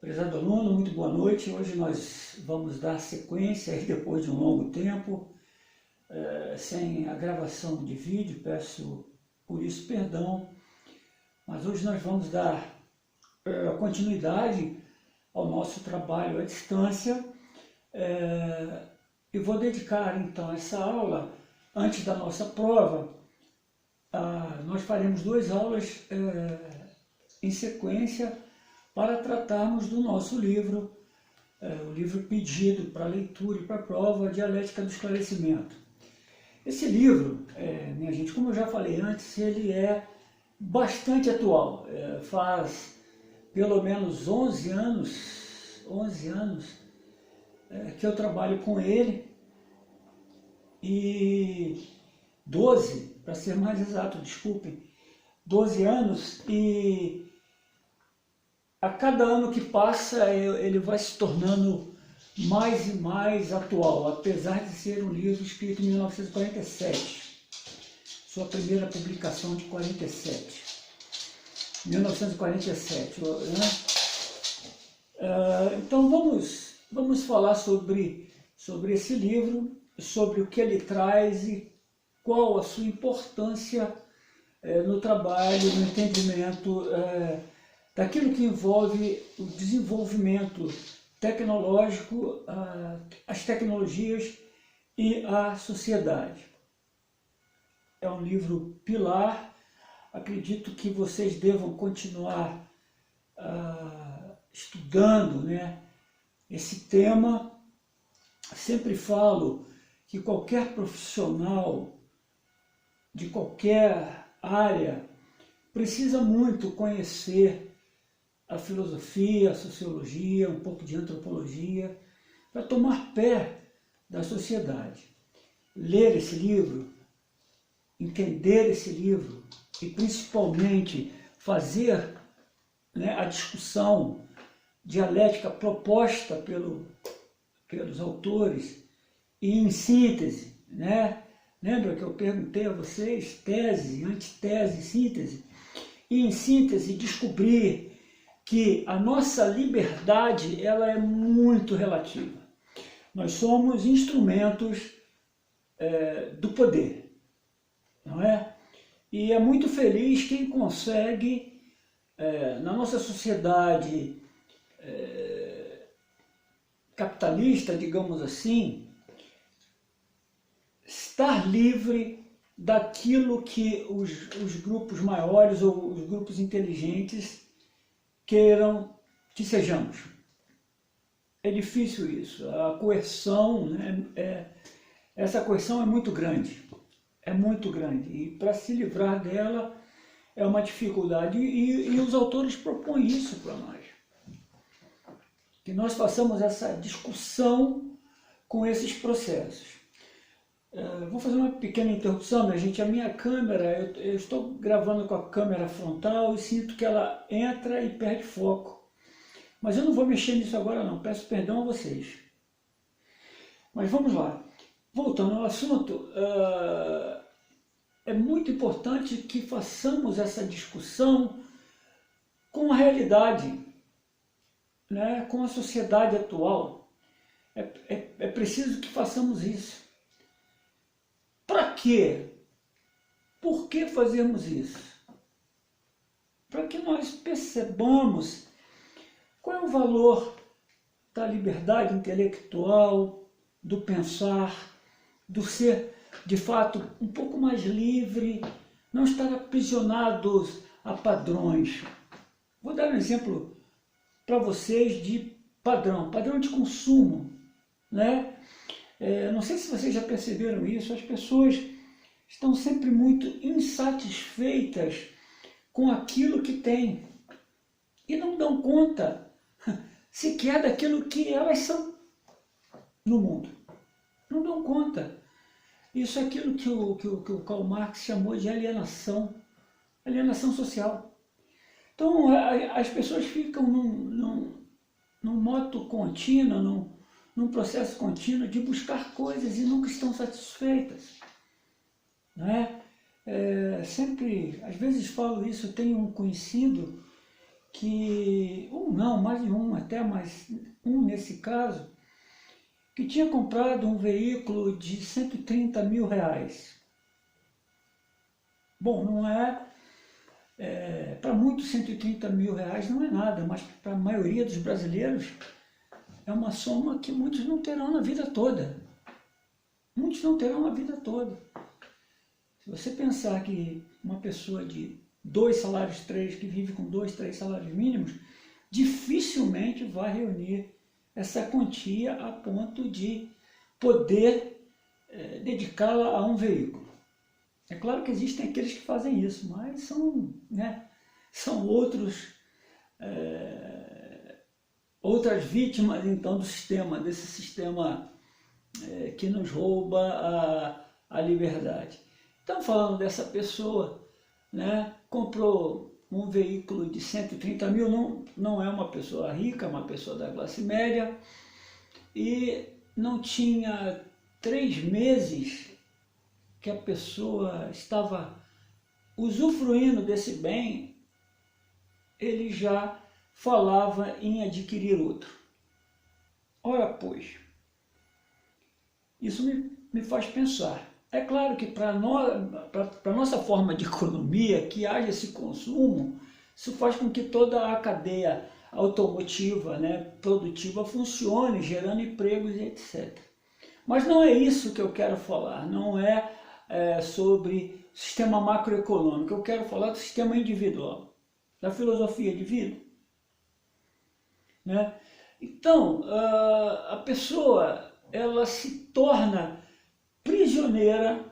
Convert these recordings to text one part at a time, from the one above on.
Prezado aluno, muito boa noite. Hoje nós vamos dar sequência, aí depois de um longo tempo, sem a gravação de vídeo, peço por isso perdão, mas hoje nós vamos dar continuidade ao nosso trabalho à distância e vou dedicar então essa aula, antes da nossa prova, nós faremos 2 aulas em sequência para tratarmos do nosso livro, o livro pedido para leitura e para prova, Dialética do Esclarecimento. Esse livro, minha gente, como eu já falei antes, ele é bastante atual. Faz pelo menos 11 anos que eu trabalho com ele, e 12, para ser mais exato, desculpem, 12 anos, e a cada ano que passa ele vai se tornando mais e mais atual, apesar de ser um livro escrito em 1947, sua primeira publicação de 1947, né? Então vamos falar sobre esse livro, sobre o que ele traz e qual a sua importância no trabalho, no entendimento daquilo que envolve o desenvolvimento tecnológico, as tecnologias e a sociedade. É um livro pilar, acredito que vocês devam continuar estudando, né, esse tema. Sempre falo que qualquer profissional de qualquer área precisa muito conhecer a filosofia, a sociologia, um pouco de antropologia, para tomar pé da sociedade. Ler esse livro, entender esse livro e principalmente fazer, né, a discussão dialética proposta pelos autores e em síntese, né? Lembra que eu perguntei a vocês tese, antitese, síntese? E em síntese descobrir que a nossa liberdade ela é muito relativa. Nós somos instrumentos do poder, não é? E é muito feliz quem consegue, na nossa sociedade capitalista, digamos assim, estar livre daquilo que os grupos maiores ou os grupos inteligentes queiram que sejamos. É difícil isso. A coerção, né, essa coerção é muito grande. E para se livrar dela é uma dificuldade. E os autores propõem isso para nós. Que nós façamos essa discussão com esses processos. Vou fazer uma pequena interrupção, minha gente. A minha câmera, eu estou gravando com a câmera frontal e sinto que ela entra e perde foco. Mas eu não vou mexer nisso agora não, peço perdão a vocês. Mas vamos lá. Voltando ao assunto, é muito importante que façamos essa discussão com a realidade, né, com a sociedade atual. É preciso que façamos isso. Para quê? Por que fazermos isso? Para que nós percebamos qual é o valor da liberdade intelectual, do pensar, do ser, de fato, um pouco mais livre, não estar aprisionados a padrões. Vou dar um exemplo para vocês de padrão de consumo, né? Não sei se vocês já perceberam isso, as pessoas estão sempre muito insatisfeitas com aquilo que têm e não dão conta sequer daquilo que elas são no mundo. Não dão conta. Isso é aquilo que o Karl Marx chamou de alienação social. Então as pessoas ficam num moto contínuo, num processo contínuo de buscar coisas e nunca estão satisfeitas. Não é? Sempre, às vezes falo isso, eu tenho um conhecido que, um não, mais de um até, mas um nesse caso, que tinha comprado um veículo de 130 mil reais. Bom, não para muitos 130 mil reais não é nada, mas para a maioria dos brasileiros é uma soma que muitos não terão na vida toda. Muitos não terão na vida toda. Se você pensar que uma pessoa de 2 salários, 3, que vive com 2, 3 salários mínimos, dificilmente vai reunir essa quantia a ponto de poder dedicá-la a um veículo. É claro que existem aqueles que fazem isso, mas são outras vítimas então do sistema, desse sistema que nos rouba a liberdade. Então, falando dessa pessoa, comprou um veículo de 130 mil, não é uma pessoa rica, é uma pessoa da classe média, e não tinha 3 meses que a pessoa estava usufruindo desse bem, ele já falava em adquirir outro. Ora, pois, isso me faz pensar. É claro que para a nossa forma de economia, que haja esse consumo, isso faz com que toda a cadeia automotiva, produtiva, funcione, gerando empregos e etc. Mas não é isso que eu quero falar, não é sobre sistema macroeconômico, eu quero falar do sistema individual, da filosofia de vida. Então, a pessoa ela se torna prisioneira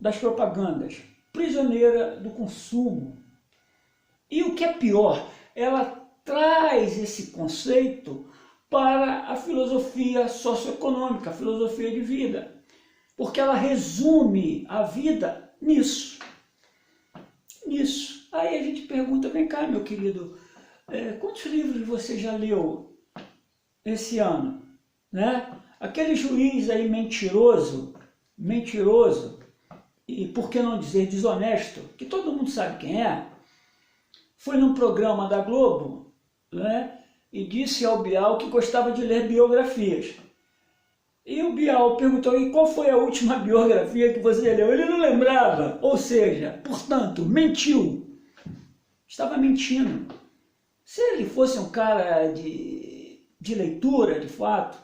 das propagandas, prisioneira do consumo. E o que é pior, ela traz esse conceito para a filosofia socioeconômica, a filosofia de vida, porque ela resume a vida nisso. Aí a gente pergunta, vem cá, meu querido, quantos livros você já leu esse ano? Aquele juiz aí mentiroso, e por que não dizer desonesto, que todo mundo sabe quem é, foi num programa da Globo, e disse ao Bial que gostava de ler biografias. E o Bial perguntou, e qual foi a última biografia que você leu? Ele não lembrava, ou seja, portanto, mentiu. Estava mentindo. Se ele fosse um cara de leitura, de fato,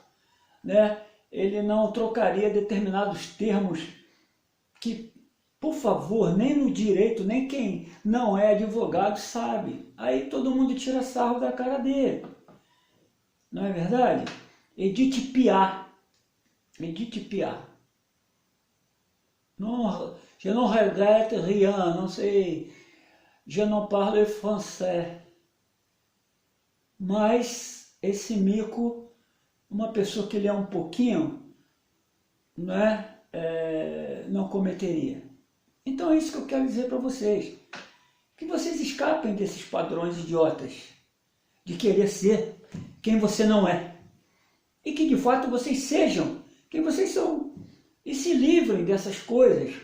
ele não trocaria determinados termos que, por favor, nem no direito, nem quem não é advogado sabe. Aí todo mundo tira sarro da cara dele. Não é verdade? Edith Piaf. Non, je ne regrette rien, não sei, je ne parle français. Mas esse mico, uma pessoa que lê um pouquinho, não cometeria. Então é isso que eu quero dizer para vocês. Que vocês escapem desses padrões idiotas de querer ser quem você não é. E que de fato vocês sejam quem vocês são. E se livrem dessas coisas,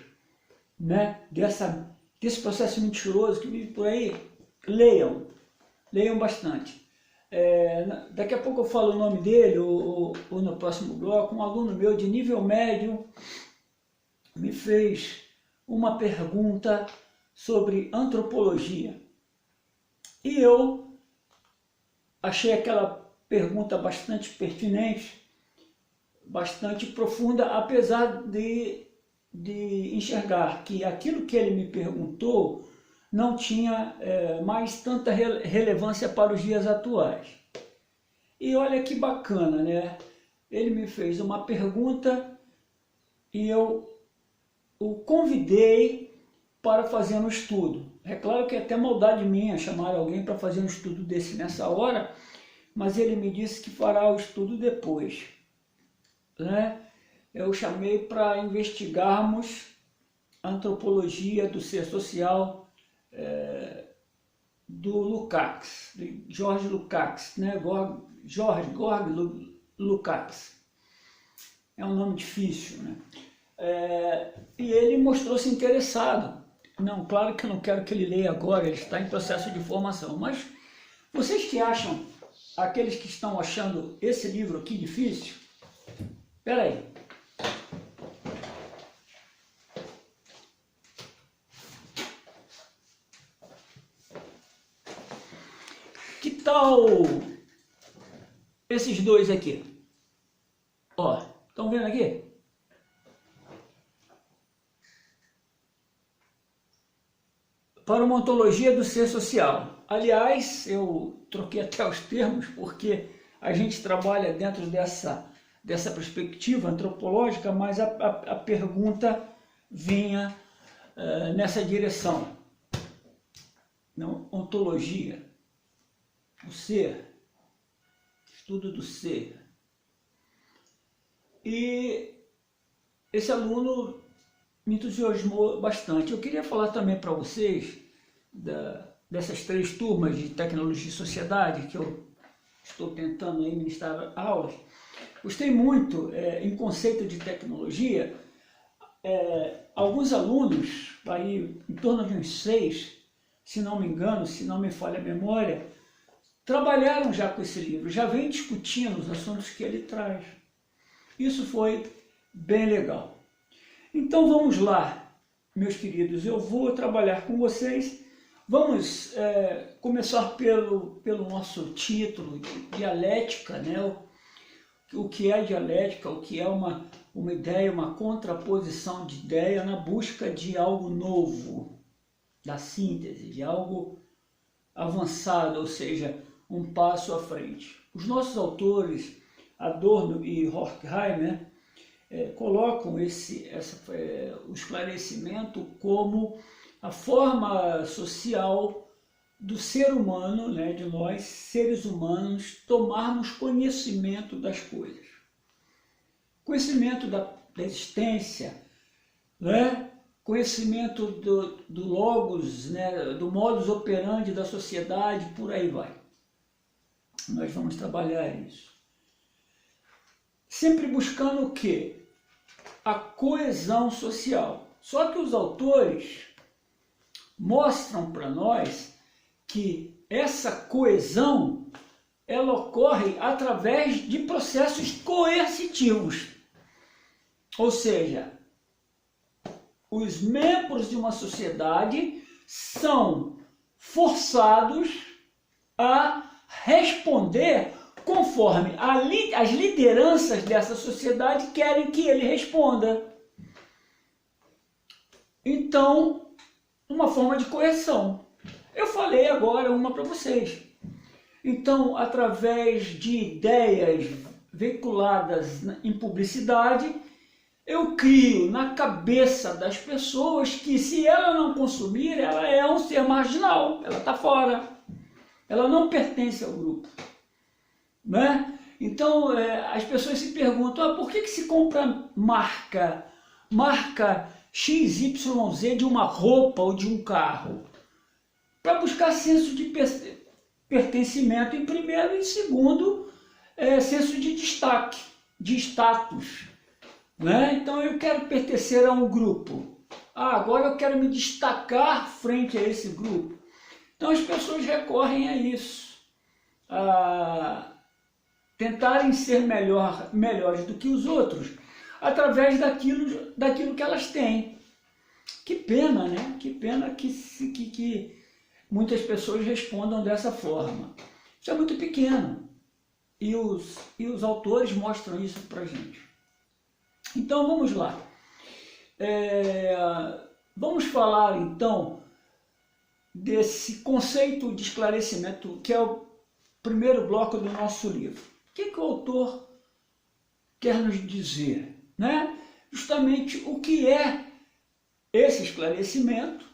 desse processo mentiroso que vive por aí. Leiam bastante. Daqui a pouco eu falo o nome dele, ou no próximo bloco. Um aluno meu de nível médio me fez uma pergunta sobre antropologia. E eu achei aquela pergunta bastante pertinente, bastante profunda, apesar de enxergar que aquilo que ele me perguntou não tinha mais tanta relevância para os dias atuais. E olha que bacana, Ele me fez uma pergunta e eu o convidei para fazer um estudo. É claro que é até maldade minha chamar alguém para fazer um estudo desse nessa hora, mas ele me disse que fará o estudo depois. Eu chamei para investigarmos a antropologia do ser social do Lukács, de George Lukács, George Lukács. É um nome difícil, e ele mostrou-se interessado. Não, claro que eu não quero que ele leia agora, ele está em processo de formação, mas Vocês que acham, aqueles que estão achando esse livro aqui difícil, espera aí. Que tal esses dois aqui? Ó, estão vendo aqui? Para uma ontologia do ser social. Aliás, eu troquei até os termos, porque a gente trabalha dentro dessa perspectiva antropológica, mas a pergunta vinha nessa direção. Não, ontologia, o ser, estudo do ser. E esse aluno me entusiasmou bastante. Eu queria falar também para vocês dessas 3 turmas de tecnologia e sociedade que eu estou tentando aí ministrar aulas. Gostei muito em conceito de tecnologia. Alguns alunos, aí em torno de uns 6, se não me engano, se não me falha a memória, trabalharam já com esse livro, já vem discutindo os assuntos que ele traz. Isso foi bem legal. Então vamos lá, meus queridos, eu vou trabalhar com vocês. Vamos começar pelo nosso título, dialética, né? O que é dialética, o que é uma ideia, uma contraposição de ideia na busca de algo novo, da síntese, de algo avançado, ou seja, um passo à frente. Os nossos autores, Adorno e Horkheimer, colocam o esclarecimento como a forma social do ser humano, né, de nós, seres humanos, tomarmos conhecimento das coisas. Conhecimento da existência, né, conhecimento do logos, né, do modus operandi da sociedade, por aí vai. Nós vamos trabalhar isso. Sempre buscando o quê? A coesão social. Só que os autores mostram para nós que essa coesão ela ocorre através de processos coercitivos. Ou seja, os membros de uma sociedade são forçados a responder conforme as lideranças dessa sociedade querem que ele responda. Então, uma forma de coerção. Eu falei agora uma para vocês. Então, através de ideias veiculadas em publicidade, eu crio na cabeça das pessoas que se ela não consumir, ela é um ser marginal, ela está fora, ela não pertence ao grupo. Né? Então, as pessoas se perguntam, por que se compra marca XYZ de uma roupa ou de um carro? Para buscar senso de pertencimento em primeiro e em segundo, senso de destaque, de status. Né? Então eu quero pertencer a um grupo. Agora eu quero me destacar frente a esse grupo. Então as pessoas recorrem a isso. A tentarem ser melhores do que os outros, através daquilo que elas têm. Que pena, né? Que pena que muitas pessoas respondam dessa forma. Isso é muito pequeno. E os autores mostram isso para a gente. Então vamos lá. Vamos falar então desse conceito de esclarecimento, que é o primeiro bloco do nosso livro. O que o autor quer nos dizer? Né? Justamente o que é esse esclarecimento,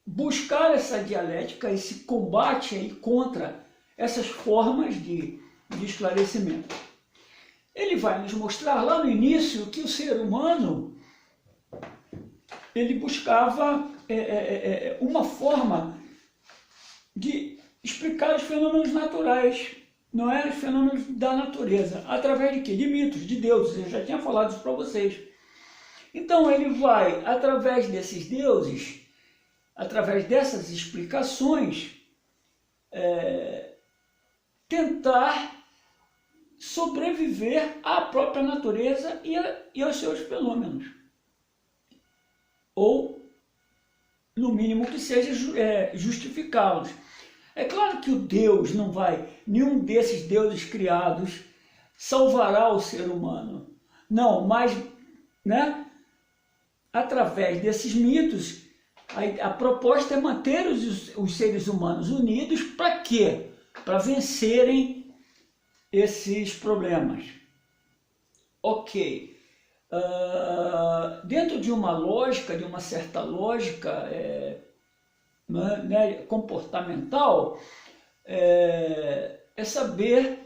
buscar essa dialética, esse combate aí contra essas formas de esclarecimento. Ele vai nos mostrar lá no início que o ser humano ele buscava uma forma de explicar os fenômenos naturais, não é? Os fenômenos da natureza, através de quê? De mitos, de deuses. Eu já tinha falado isso para vocês. Então ele vai, através desses deuses, através dessas explicações, tentar sobreviver à própria natureza e aos seus fenômenos. Ou, no mínimo, que seja justificá-los. É claro que o Deus não vai, nenhum desses deuses criados salvará o ser humano. Não, mas, né, através desses mitos, a proposta é manter os seres humanos unidos para quê? Para vencerem esses problemas. Ok. Dentro de uma lógica, de uma certa lógica né, comportamental, é saber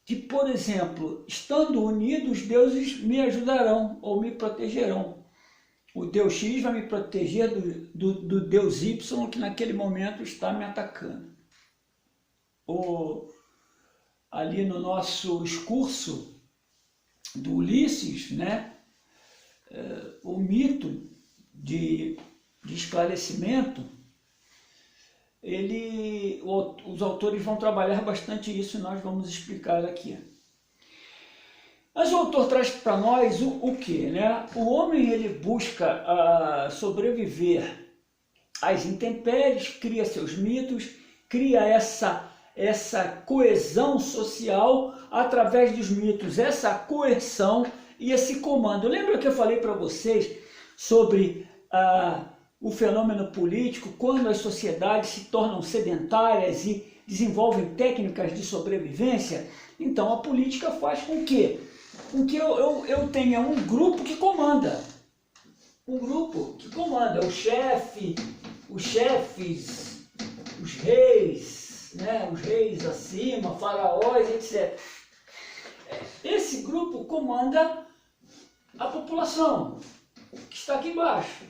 que, por exemplo, estando unidos, os deuses me ajudarão ou me protegerão. O Deus X vai me proteger do Deus Y, que naquele momento está me atacando. Ali no nosso discurso do Ulisses, né, o mito de esclarecimento, os autores vão trabalhar bastante isso e nós vamos explicar aqui. Mas o autor traz para nós o quê? Né? O homem ele busca sobreviver às intempéries, cria seus mitos, cria essa coesão social através dos mitos, essa coerção e esse comando. Lembra que eu falei para vocês sobre o fenômeno político, quando as sociedades se tornam sedentárias e desenvolvem técnicas de sobrevivência? Então a política faz com que eu tenha um grupo que comanda. Um grupo que comanda, o chefe, os chefes, os reis, né? Os reis acima, faraós, etc. Esse grupo comanda a população que está aqui embaixo.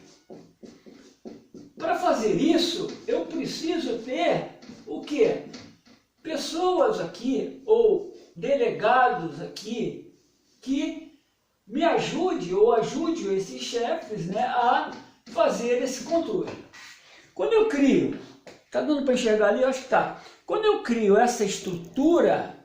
Para fazer isso, eu preciso ter o quê? Pessoas aqui, ou delegados aqui, que me ajude ou ajude esses chefes, né, a fazer esse controle. Quando eu crio, está dando para enxergar ali? Eu acho que está. Quando eu crio essa estrutura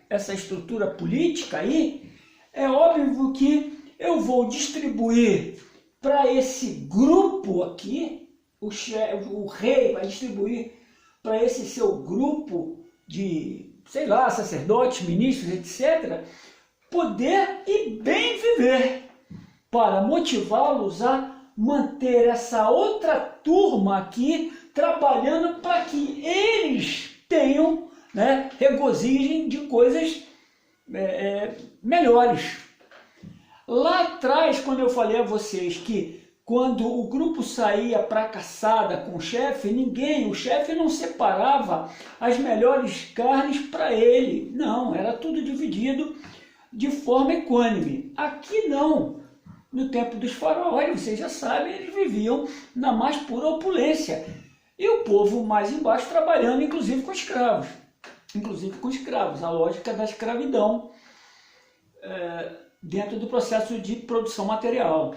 política aí, é óbvio que eu vou distribuir para esse grupo aqui, o rei vai distribuir para esse seu grupo de, sei lá, sacerdotes, ministros, etc., poder e bem viver, para motivá-los a manter essa outra turma aqui trabalhando para que eles tenham, né, regozijem de coisas melhores. Lá atrás, quando eu falei a vocês que quando o grupo saía para a caçada com o chefe, o chefe não separava as melhores carnes para ele. Não, era tudo dividido de forma equânime. Aqui não. No tempo dos faraós, vocês já sabem, eles viviam na mais pura opulência. E o povo mais embaixo trabalhando, inclusive com escravos. Inclusive com escravos, a lógica da escravidão dentro do processo de produção material.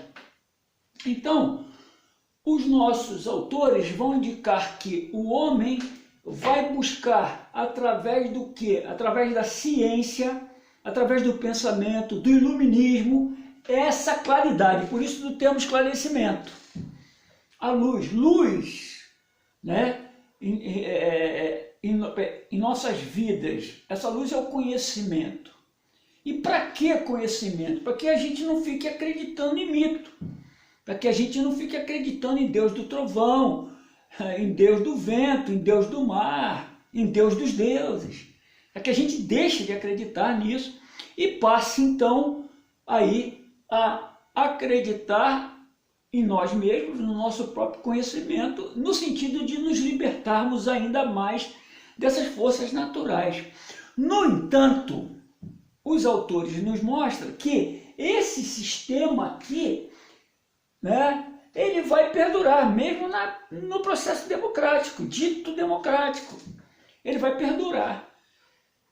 Então, os nossos autores vão indicar que o homem vai buscar através do quê? Através da ciência, através do pensamento, do iluminismo, essa claridade. Por isso do termo esclarecimento. A luz, né? Em nossas vidas, essa luz é o conhecimento. E para que conhecimento? Para que a gente não fique acreditando em mito. Para que a gente não fique acreditando em Deus do trovão, em Deus do vento, em Deus do mar, em Deus dos deuses. Para que a gente deixe de acreditar nisso e passe então aí a acreditar em nós mesmos, no nosso próprio conhecimento, no sentido de nos libertarmos ainda mais dessas forças naturais. No entanto, os autores nos mostram que esse sistema aqui, né, ele vai perdurar, mesmo no processo democrático, dito democrático. Ele vai perdurar.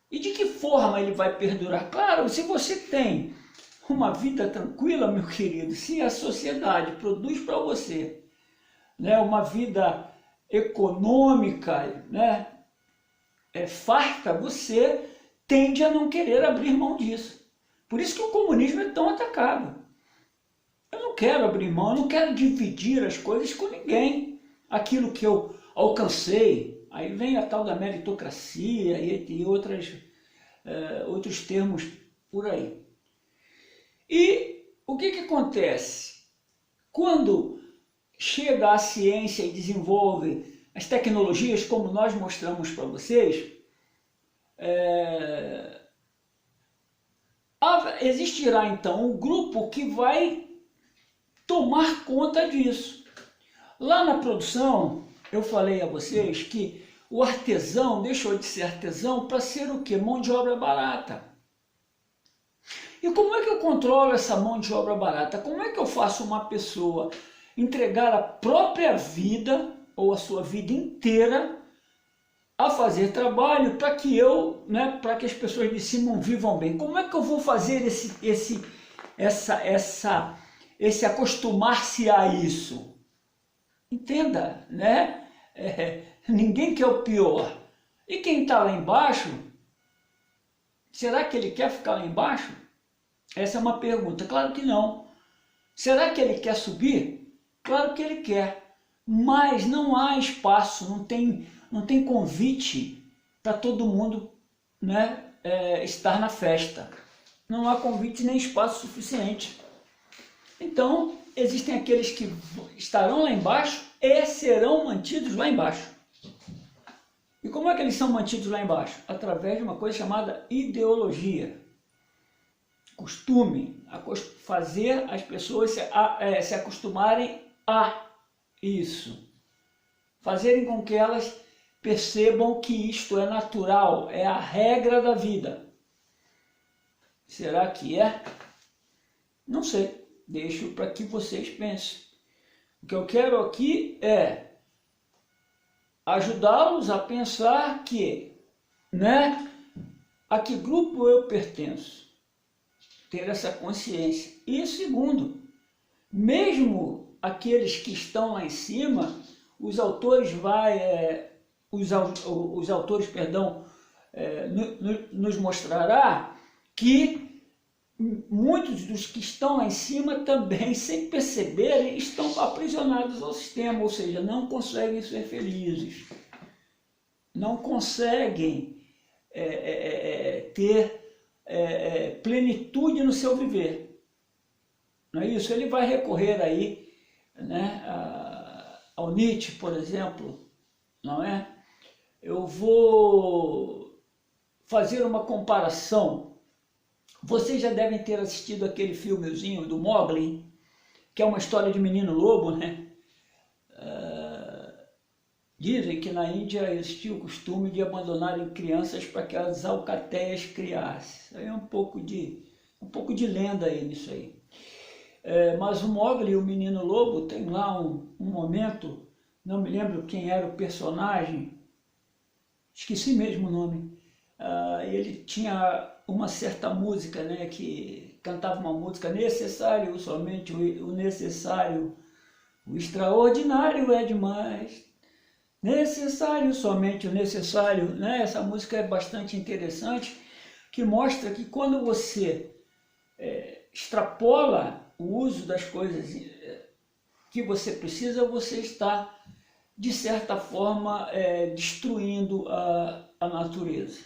E de que forma ele vai perdurar? Claro, se você tem uma vida tranquila, meu querido, se a sociedade produz para você, né, uma vida econômica, né, farta, você tende a não querer abrir mão disso. Por isso que o comunismo é tão atacado. Eu não quero abrir mão, eu não quero dividir as coisas com ninguém. Aquilo que eu alcancei, aí vem a tal da meritocracia e outros termos por aí. E o que acontece? Quando chega a ciência e desenvolve as tecnologias, como nós mostramos para vocês, existirá então um grupo que vai tomar conta disso. Lá na produção, eu falei a vocês que o artesão deixou de ser artesão para ser o quê? Mão de obra barata. E como é que eu controlo essa mão de obra barata? Como é que eu faço uma pessoa entregar a própria vida, ou a sua vida inteira, a fazer trabalho para que para que as pessoas de cima vivam bem? Como é que eu vou fazer esse acostumar-se a isso? Entenda, né? Ninguém quer o pior. E quem está lá embaixo, será que ele quer ficar lá embaixo? Essa é uma pergunta. Claro que não. Será que ele quer subir? Claro que ele quer. Mas não há espaço, não tem convite para todo mundo, né, estar na festa. Não há convite nem espaço suficiente. Então, existem aqueles que estarão lá embaixo e serão mantidos lá embaixo. E como é que eles são mantidos lá embaixo? Através de uma coisa chamada ideologia. Costume, fazer as pessoas se acostumarem a isso. Fazerem com que elas percebam que isto é natural, é a regra da vida. Será que é? Não sei. Deixo para que vocês pensem. O que eu quero aqui é ajudá-los a pensar que, né, a que grupo eu pertenço. Ter essa consciência. E segundo, mesmo aqueles que estão lá em cima, os autores nos mostrará que muitos dos que estão lá em cima também, sem perceberem, estão aprisionados ao sistema, ou seja, não conseguem ser felizes, não conseguem ter plenitude no seu viver. Não é isso? Ele vai recorrer aí, né, ao Nietzsche, por exemplo, não é? Eu vou fazer uma comparação. Vocês já devem ter assistido aquele filmezinho do Mowgli, que é uma história de menino lobo, né? Dizem que na Índia existia o costume de abandonarem crianças para que as alcateias criassem. Aí é um pouco de lenda aí nisso aí. Mas o Mowgli, o menino lobo, tem lá um momento, não me lembro quem era o personagem, esqueci mesmo o nome. Ele tinha uma certa música, né, que cantava uma música: necessário, somente o necessário, o extraordinário é demais. Necessário, somente o necessário, né? Essa música é bastante interessante, que mostra que quando você extrapola o uso das coisas que você precisa, você está, de certa forma, destruindo a natureza.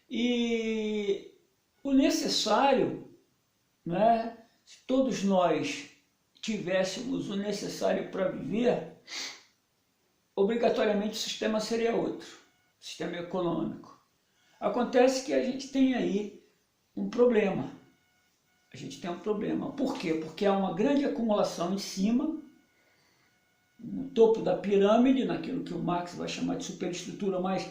E o necessário, né? Se todos nós tivéssemos o necessário para viver, obrigatoriamente o sistema seria outro, o sistema econômico. Acontece que a gente tem aí um problema. A gente tem um problema. Por quê? Porque há uma grande acumulação em cima, no topo da pirâmide, naquilo que o Marx vai chamar de superestrutura, mas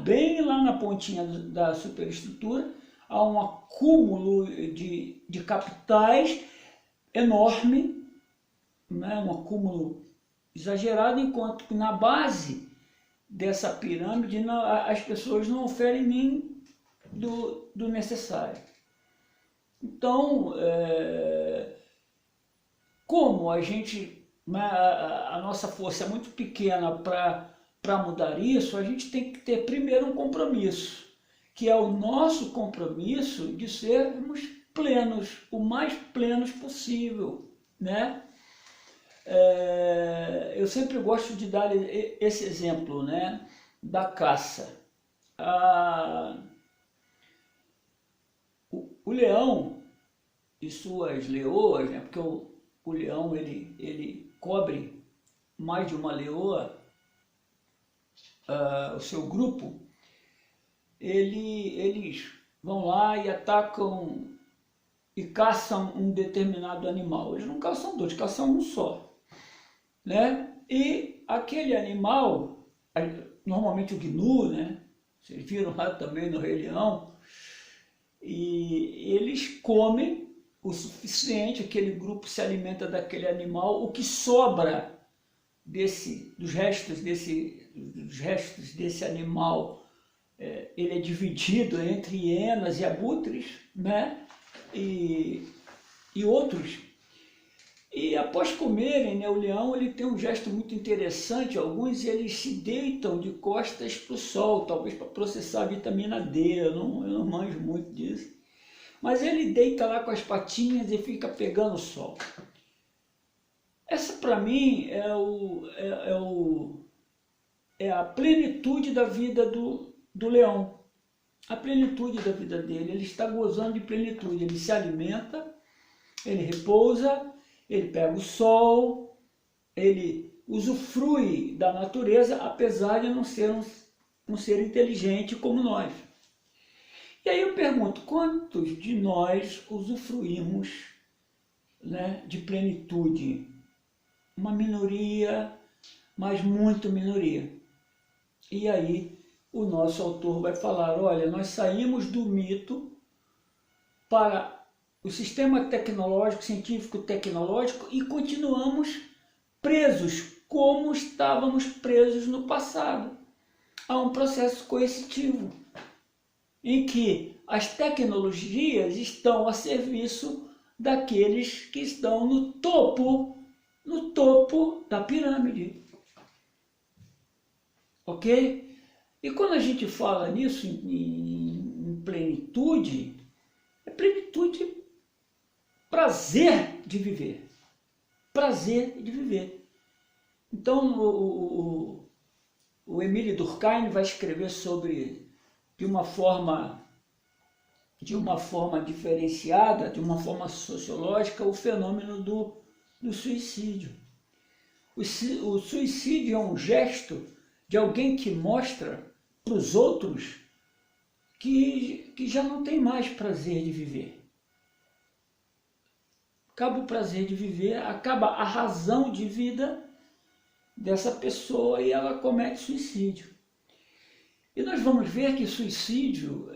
bem lá na pontinha da superestrutura, há um acúmulo de capitais enorme, né? Um acúmulo exagerado, enquanto que na base dessa pirâmide as pessoas não oferem nem do necessário. Então, como a nossa força é muito pequena para para mudar isso, a gente tem que ter primeiro um compromisso, que é o nosso compromisso de sermos plenos, o mais plenos possível, né? Eu sempre gosto de dar esse exemplo, né, da caça. O leão e suas leoas, né, porque o leão ele cobre mais de uma leoa, o seu grupo, eles vão lá e atacam e caçam um determinado animal. Eles não caçam dois, caçam um só, né? E aquele animal, normalmente o gnu, né? Vocês viram lá também no Rei Leão, e eles comem o suficiente, aquele grupo se alimenta daquele animal, o que sobra dos restos desse animal, ele é dividido entre hienas e abutres, né? E outros. E após comerem, né, o leão ele tem um gesto muito interessante. Alguns eles se deitam de costas para o sol, talvez para processar a vitamina D, eu não manjo muito disso. Mas ele deita lá com as patinhas e fica pegando o sol. Essa para mim é a plenitude da vida do leão. A plenitude da vida dele, ele está gozando de plenitude, ele se alimenta, ele repousa, ele pega o sol, ele usufrui da natureza, apesar de não ser um ser inteligente como nós. E aí eu pergunto, quantos de nós usufruímos, né, de plenitude? Uma minoria, mas muito minoria. E aí o nosso autor vai falar, olha, nós saímos do mito para o sistema tecnológico, científico-tecnológico e continuamos presos, como estávamos presos no passado, a um processo coercitivo, em que as tecnologias estão a serviço daqueles que estão no topo da pirâmide. Ok? E quando a gente fala nisso, em plenitude, é plenitude, prazer de viver. Prazer de viver. Então, o Émile Durkheim vai escrever sobre, de uma forma diferenciada, de uma forma sociológica, o fenômeno do suicídio. O suicídio é um gesto de alguém que mostra para os outros que já não tem mais prazer de viver. Acaba o prazer de viver, acaba a razão de vida dessa pessoa e ela comete suicídio. E nós vamos ver que suicídio,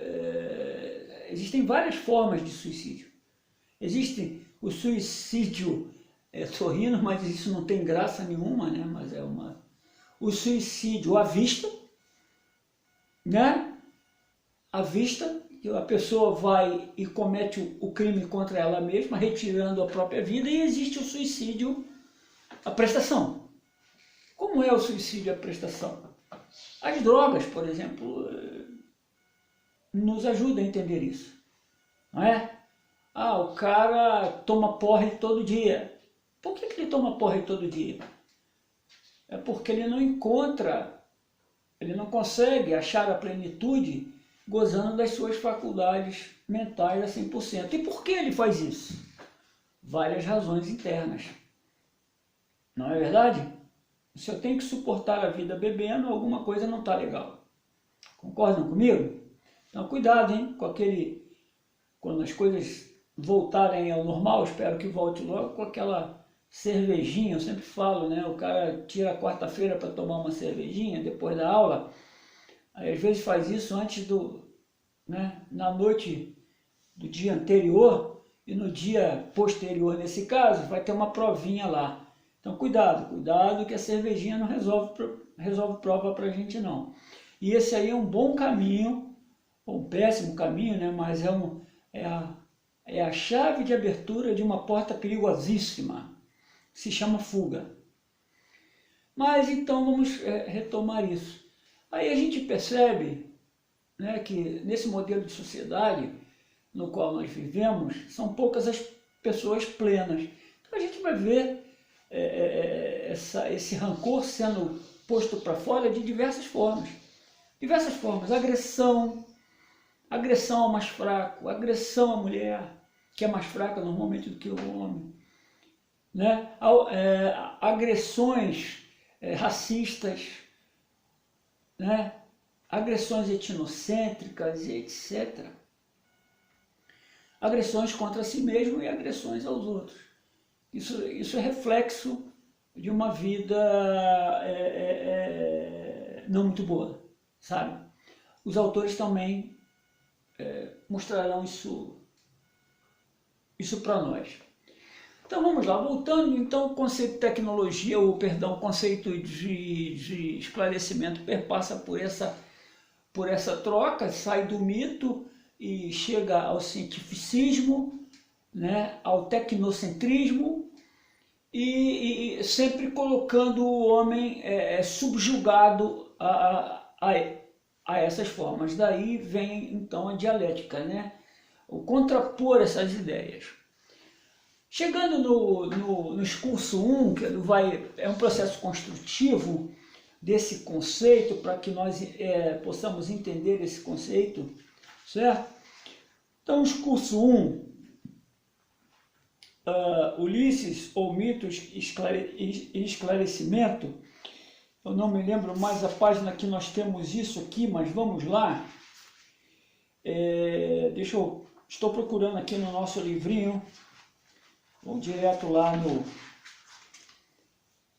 existem várias formas de suicídio. Existe o suicídio, estou rindo, mas isso não tem graça nenhuma, né? Mas o suicídio à vista, né? À vista, que a pessoa vai e comete o crime contra ela mesma, retirando a própria vida, e existe o suicídio à prestação. Como é o suicídio à prestação? As drogas, por exemplo, nos ajudam a entender isso, não é? O cara toma porre todo dia. Por que ele toma porre todo dia? É porque ele não consegue achar a plenitude gozando das suas faculdades mentais a 100%. E por que ele faz isso? Várias razões internas. Não é verdade? Se eu tenho que suportar a vida bebendo, alguma coisa não está legal. Concordam comigo? Então cuidado, hein? Quando as coisas voltarem ao normal, espero que volte logo, com aquela cervejinha, eu sempre falo, né? O cara tira a quarta-feira para tomar uma cervejinha depois da aula, aí às vezes faz isso antes né? Na noite do dia anterior e no dia posterior, nesse caso, vai ter uma provinha lá. Então cuidado que a cervejinha não resolve prova para a gente não. E esse aí é um bom caminho, um péssimo caminho, né? Mas é a chave de abertura de uma porta perigosíssima. Se chama fuga. Mas então vamos retomar isso. Aí a gente percebe, né, que nesse modelo de sociedade no qual nós vivemos, são poucas as pessoas plenas. Então a gente vai ver esse rancor sendo posto para fora de diversas formas. Diversas formas. Agressão ao mais fraco, agressão à mulher, que é mais fraca normalmente do que o homem. Né? Agressões racistas, né? Agressões etnocêntricas e etc. Agressões contra si mesmo e agressões aos outros. Isso é reflexo de uma vida não muito boa, sabe? Os autores também mostrarão isso para nós. Então vamos lá, voltando, então o conceito de tecnologia, o conceito de esclarecimento perpassa por essa troca, sai do mito e chega ao cientificismo, né, ao tecnocentrismo e sempre colocando o homem subjugado a essas formas. Daí vem então a dialética, né, o contrapor essas ideias. Chegando no discurso 1, que é um processo construtivo desse conceito, para que nós possamos entender esse conceito, certo? Então, o discurso 1, Ulisses, ou mitos e esclarecimento, eu não me lembro mais a página que nós temos isso aqui, mas vamos lá. Estou procurando aqui no nosso livrinho, vou direto lá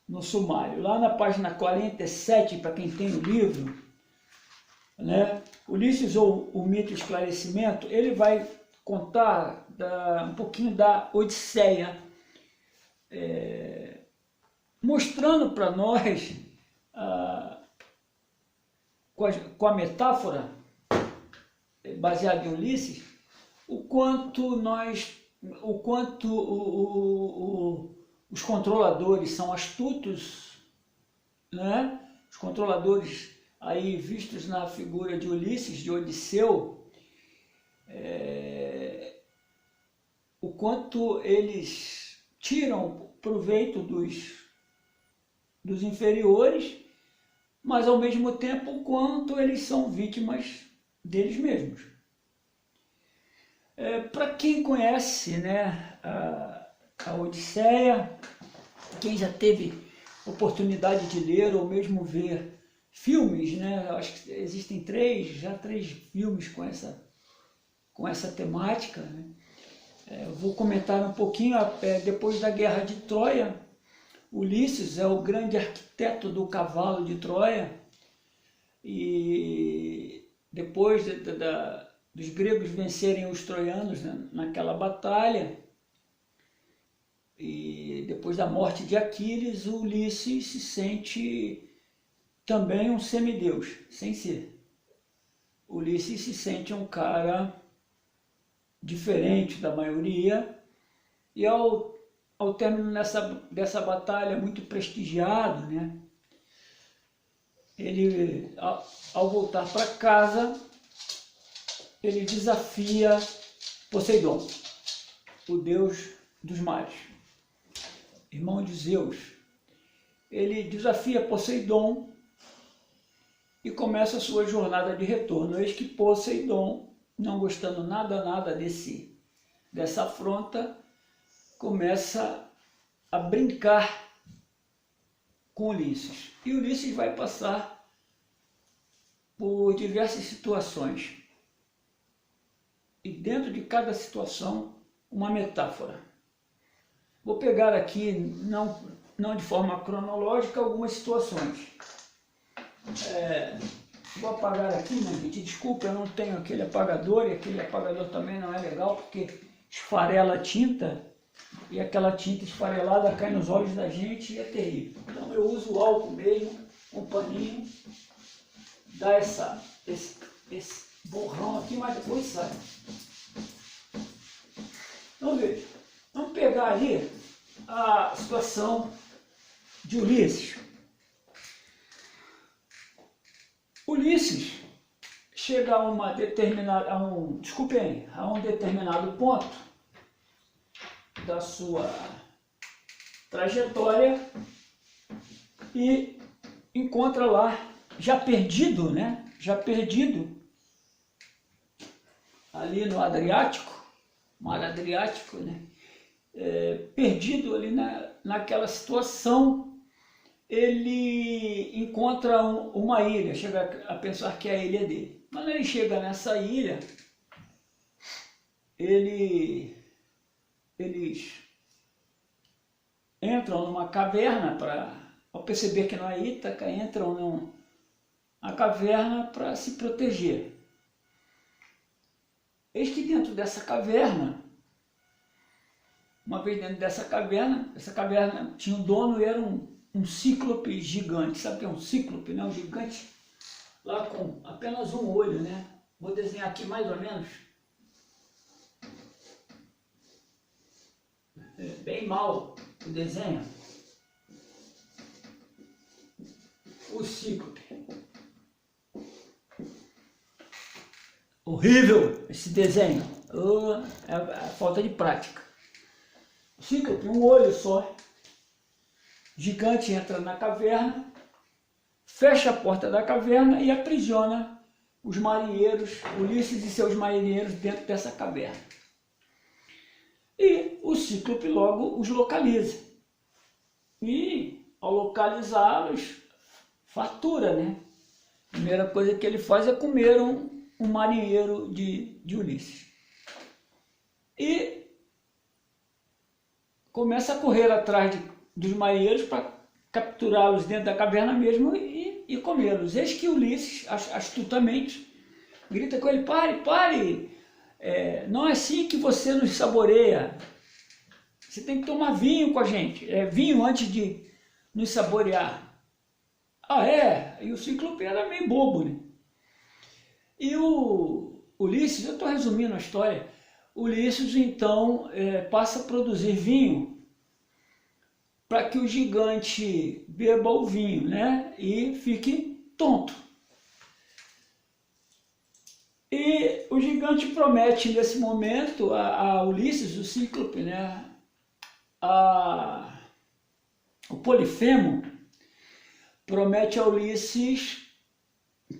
no sumário. Lá na página 47, para quem tem o livro, né, Ulisses ou o mito e esclarecimento, ele vai contar um pouquinho da Odisseia, mostrando para nós, com a metáfora baseada em Ulisses, o quanto os controladores são astutos, né? Os controladores aí vistos na figura de Ulisses, de Odisseu, o quanto eles tiram proveito dos inferiores, mas ao mesmo tempo o quanto eles são vítimas deles mesmos. Para quem conhece, né, a Odisseia, quem já teve oportunidade de ler ou mesmo ver filmes, né, acho que existem três filmes com essa temática, né? Vou comentar um pouquinho. Depois da Guerra de Troia, Ulisses é o grande arquiteto do cavalo de Troia, e depois dos gregos vencerem os troianos, né, naquela batalha, e depois da morte de Aquiles, o Ulisses se sente também um semideus, sem ser. Ulisses se sente um cara diferente da maioria, e ao término dessa batalha muito prestigiado, né, ele, ao voltar para casa, ele desafia Poseidon, o deus dos mares, irmão de Zeus. Ele desafia Poseidon e começa a sua jornada de retorno. Eis que Poseidon, não gostando nada dessa afronta, começa a brincar com Ulisses. E Ulisses vai passar por diversas situações. E dentro de cada situação, uma metáfora. Vou pegar aqui, não de forma cronológica, algumas situações. Vou apagar aqui, né, gente? Desculpa, eu não tenho aquele apagador, e aquele apagador também não é legal, porque esfarela a tinta, e aquela tinta esfarelada cai nos olhos da gente e é terrível. Então eu uso o álcool mesmo, um paninho, dá esse borrão aqui, mas depois sai. Então veja, vamos pegar ali a situação de Ulisses. Ulisses chega a uma determinada, a um determinado ponto da sua trajetória e encontra lá, já perdido, né? Já perdido, ali no Adriático, mar Adriático, né? Perdido ali naquela situação, ele encontra uma ilha, chega a pensar que é a ilha dele. Quando ele chega nessa ilha, eles entram numa caverna ao perceber que não é Ítaca, entram numa caverna para se proteger. Eis que dentro dessa caverna, uma vez dentro dessa caverna tinha um dono e era um cíclope gigante. Sabe o que é um cíclope, né? Um gigante lá com apenas um olho, né? Vou desenhar aqui mais ou menos. Bem mal o desenho. O cíclope. Horrível esse desenho. É a falta de prática. O cíclope, um olho só. Gigante entra na caverna, fecha a porta da caverna e aprisiona os marinheiros, Ulisses e seus marinheiros dentro dessa caverna. E o cíclope logo os localiza. E ao localizá-los, fartura, né? A primeira coisa que ele faz é comer um marinheiro de Ulisses. E começa a correr atrás dos marinheiros para capturá-los dentro da caverna mesmo e comê-los. Eis que Ulisses, astutamente, grita com ele: pare, pare! Não é assim que você nos saboreia. Você tem que tomar vinho com a gente. Vinho antes de nos saborear. Ah, é? E o cíclope era meio bobo, né? E o Ulisses, eu estou resumindo a história, Ulisses então passa a produzir vinho para que o gigante beba o vinho, né? E fique tonto. E o gigante promete nesse momento a Ulisses, o cíclope, né? O Polifemo promete a Ulisses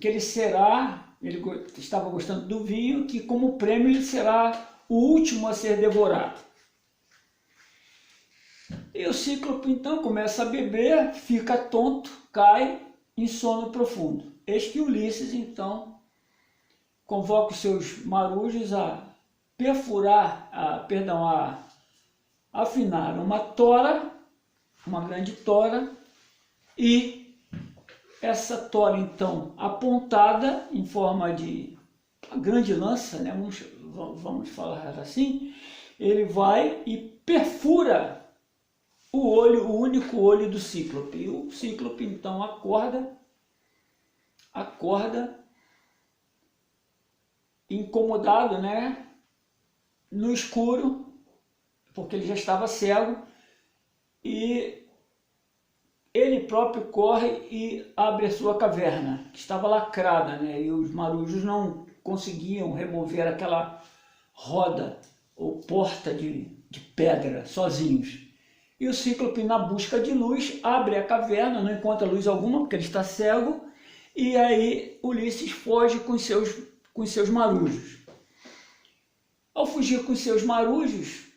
que ele estava gostando do vinho, que como prêmio ele será o último a ser devorado. E o cíclope então começa a beber, fica tonto, cai em sono profundo. Eis que Ulisses então convoca os seus marujos a afinar uma tora, uma grande tora, e essa tora então apontada em forma de uma grande lança, né? Vamos falar assim, ele vai e perfura o único olho do cíclope. E o cíclope então acorda incomodado, né? No escuro, porque ele já estava cego, e ele próprio corre e abre a sua caverna, que estava lacrada, né? E os marujos não conseguiam remover aquela roda ou porta de pedra sozinhos. E o cíclope, na busca de luz, abre a caverna, não encontra luz alguma, porque ele está cego, e aí Ulisses foge com seus marujos. Ao fugir com seus marujos,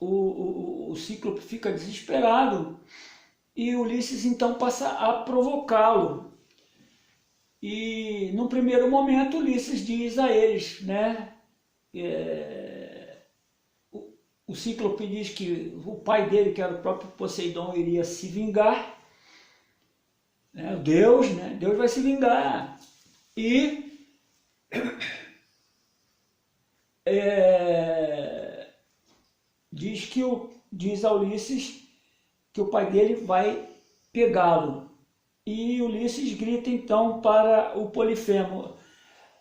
o cíclope fica desesperado, e Ulisses então passa a provocá-lo. E no primeiro momento Ulisses diz a eles, né? O cíclope diz que o pai dele, que era o próprio Poseidon, iria se vingar. Né? Deus vai se vingar. E diz a Ulisses que o pai dele vai pegá-lo. E Ulisses grita então para o Polifemo,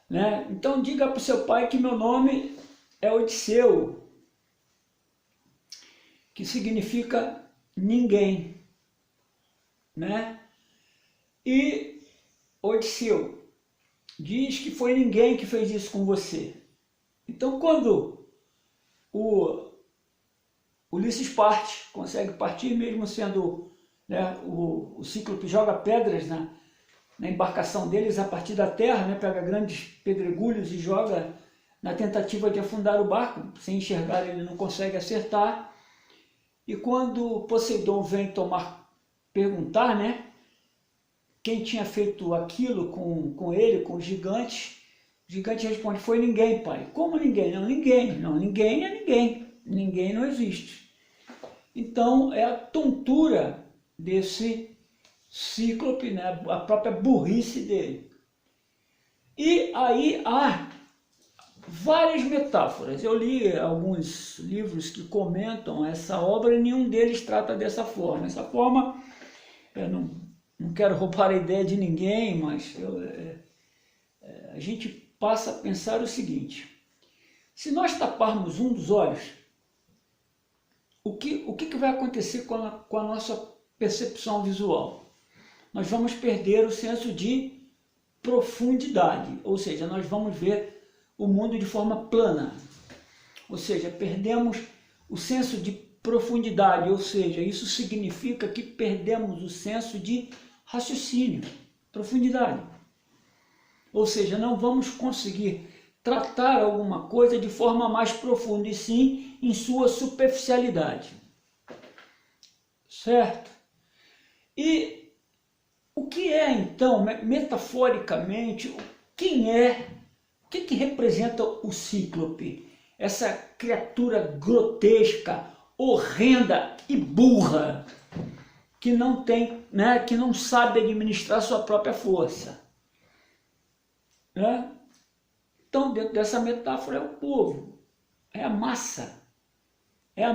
né? Então diga para o seu pai que meu nome é Odisseu, que significa ninguém, né? E Odisseu, diz que foi ninguém que fez isso com você. Então, quando o Ulisses parte, consegue partir mesmo sendo, né, o Cíclope joga pedras na embarcação deles a partir da terra, né, pega grandes pedregulhos e joga na tentativa de afundar o barco, sem enxergar ele não consegue acertar. E quando Poseidon vem perguntar, né, quem tinha feito aquilo com ele, com o gigante responde, foi ninguém, pai. Como ninguém? Não, ninguém. Não, ninguém é ninguém. Ninguém não existe. Então, é a tontura desse Cíclope, né, a própria burrice dele. E aí há várias metáforas. Eu li alguns livros que comentam essa obra e nenhum deles trata dessa forma. Essa forma, eu não quero roubar a ideia de ninguém, mas a gente passa a pensar o seguinte: se nós taparmos um dos olhos, o que vai acontecer com a nossa percepção visual? Nós vamos perder o senso de profundidade, ou seja, nós vamos ver o mundo de forma plana, ou seja, perdemos o senso de profundidade, ou seja, isso significa que perdemos o senso de raciocínio, profundidade. Ou seja, não vamos conseguir tratar alguma coisa de forma mais profunda, e sim em sua superficialidade. Certo? E o que é, então, metaforicamente, o que representa o Cíclope? Essa criatura grotesca, horrenda e burra, que não tem, né, que não sabe administrar sua própria força. Né? Então, dentro dessa metáfora é o povo, é a massa, é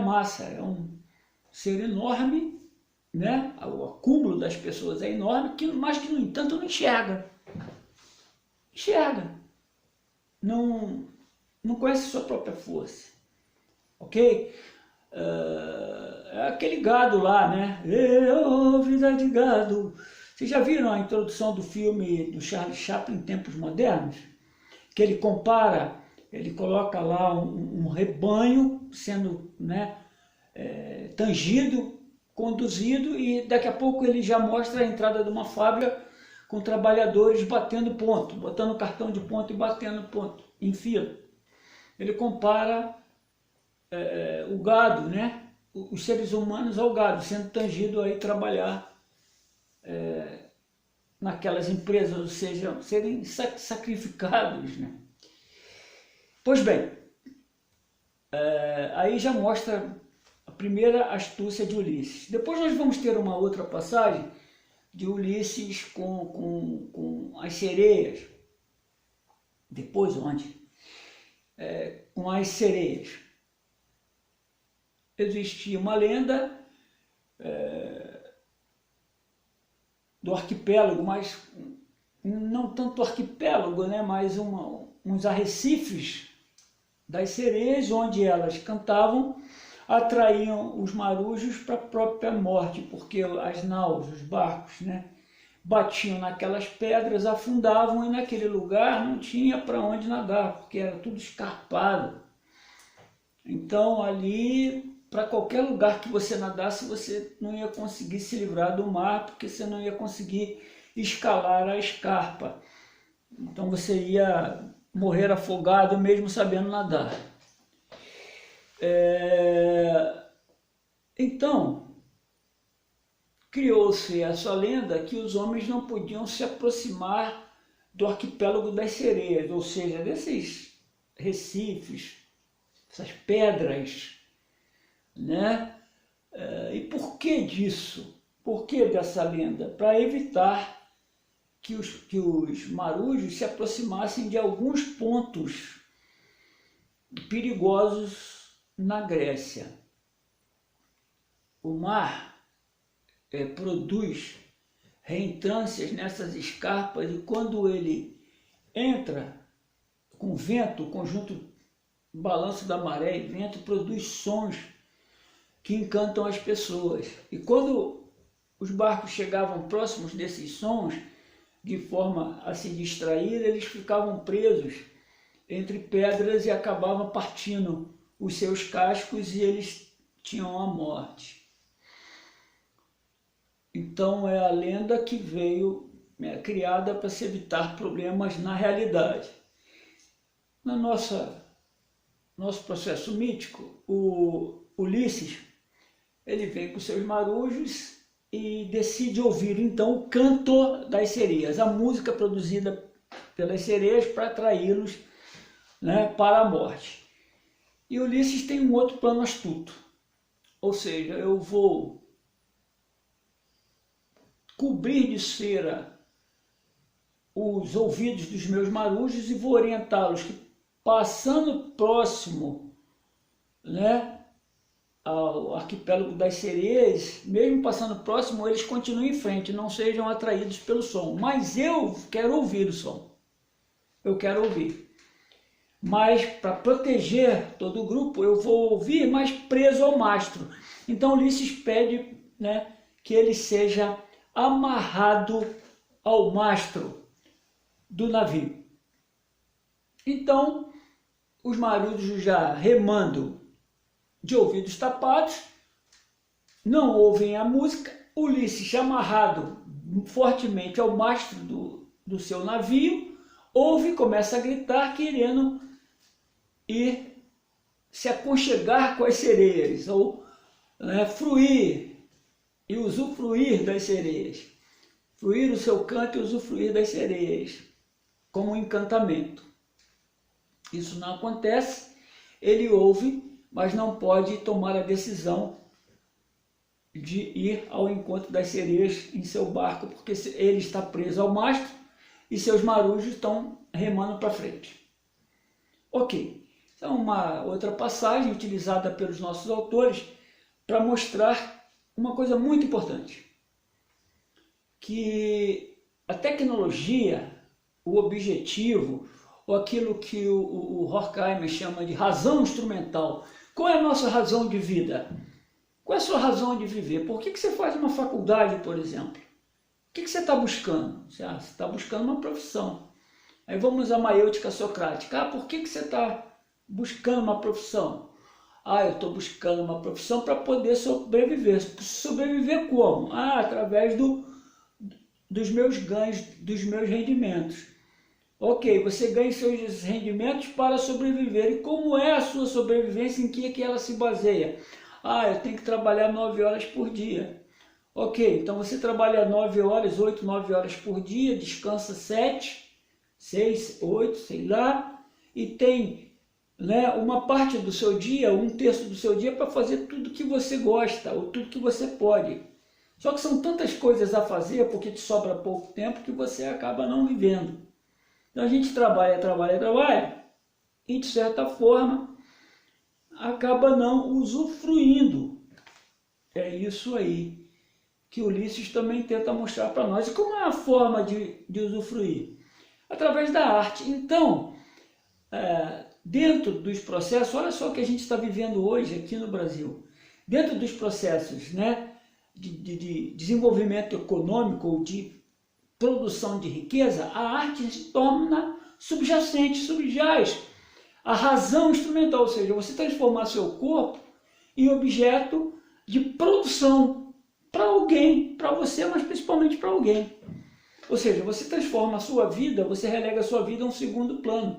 um ser enorme, né? O acúmulo das pessoas é enorme, mas que, no entanto, não enxerga. Não conhece sua própria força, ok? É aquele gado lá, né? Vida de gado. Vocês já viram a introdução do filme do Charlie Chaplin, Tempos Modernos? Que ele compara, ele coloca lá um rebanho sendo, né, tangido, conduzido, e daqui a pouco ele já mostra a entrada de uma fábrica com trabalhadores batendo ponto, botando cartão de ponto e batendo ponto em fila. Ele compara o gado, né, os seres humanos ao gado, sendo tangido aí trabalhar naquelas empresas, ou seja, serem sacrificados, né? Pois bem, aí já mostra a primeira astúcia de Ulisses. Depois nós vamos ter uma outra passagem de Ulisses com as sereias. Depois onde? Com as sereias. Existia uma lenda do arquipélago, mas não tanto arquipélago, né, mas uns arrecifes das sereias, onde elas cantavam, atraíam os marujos para a própria morte, porque as naus, os barcos, né, batiam naquelas pedras, afundavam, e naquele lugar não tinha para onde nadar, porque era tudo escarpado. Então ali, para qualquer lugar que você nadasse, você não ia conseguir se livrar do mar, porque você não ia conseguir escalar a escarpa. Então você ia morrer afogado mesmo sabendo nadar. Então, criou-se essa lenda que os homens não podiam se aproximar do arquipélago das sereias, ou seja, desses recifes, essas pedras, né? E por que disso? Por que dessa lenda? Para evitar que os marujos se aproximassem de alguns pontos perigosos na Grécia. O mar produz reentrâncias nessas escarpas, e quando ele entra com vento, o conjunto balanço da maré e vento produz sons que encantam as pessoas. E quando os barcos chegavam próximos desses sons, de forma a se distrair, eles ficavam presos entre pedras e acabavam partindo os seus cascos e eles tinham a morte. Então é a lenda que veio criada para se evitar problemas na realidade. No nosso processo mítico, o Ulisses, ele vem com seus marujos e decide ouvir então o canto das sereias, a música produzida pelas sereias para atraí-los, né, para a morte. E Ulisses tem um outro plano astuto, ou seja, eu vou cobrir de cera os ouvidos dos meus marujos e vou orientá-los que, passando próximo, né, ao arquipélago das sereias, mesmo passando próximo, eles continuem em frente, não sejam atraídos pelo som. Mas eu quero ouvir o som. Eu quero ouvir. Mas para proteger todo o grupo, eu vou ouvir, mas preso ao mastro. Então Ulisses pede, né, que ele seja amarrado ao mastro do navio. Então, os marujos já remando de ouvidos tapados, não ouvem a música, Ulisses amarrado fortemente ao mastro do seu navio, ouve e começa a gritar, querendo ir se aconchegar com as sereias, ou, né, fruir e usufruir das sereias, fruir o seu canto e usufruir das sereias, como um encantamento. Isso não acontece, ele ouve, mas não pode tomar a decisão de ir ao encontro das sereias em seu barco, porque ele está preso ao mastro e seus marujos estão remando para frente. Ok, então uma outra passagem utilizada pelos nossos autores para mostrar uma coisa muito importante, que a tecnologia, o objetivo, ou aquilo que o Horkheimer chama de razão instrumental. Qual é a nossa razão de vida? Qual é a sua razão de viver? Por que você faz uma faculdade, por exemplo? O que você está buscando? Você está buscando uma profissão. Aí vamos à maiêutica socrática. Por que você está buscando uma profissão? Eu estou buscando uma profissão para poder sobreviver. Sobreviver como? Através dos meus ganhos, dos meus rendimentos. Ok, você ganha seus rendimentos para sobreviver. E como é a sua sobrevivência? Em que ela se baseia? Eu tenho que trabalhar 9 horas por dia. Ok, então você trabalha 9 horas, 8, 9 horas por dia, descansa 7, 6, 8, sei lá, e tem, né, uma parte do seu dia, 1/3 do seu dia para fazer tudo que você gosta, ou tudo que você pode. Só que são tantas coisas a fazer, porque te sobra pouco tempo, que você acaba não vivendo. Então a gente trabalha, e de certa forma acaba não usufruindo. É isso aí que Ulisses também tenta mostrar para nós. E como é a forma de usufruir? Através da arte. Então, dentro dos processos, olha só o que a gente está vivendo hoje aqui no Brasil. Dentro dos processos, né, de desenvolvimento econômico ou de produção de riqueza, a arte se torna subjacente, subjaz a razão instrumental, ou seja, você transformar seu corpo em objeto de produção para alguém, para você, mas principalmente para alguém. Ou seja, você transforma a sua vida, você relega a sua vida a um segundo plano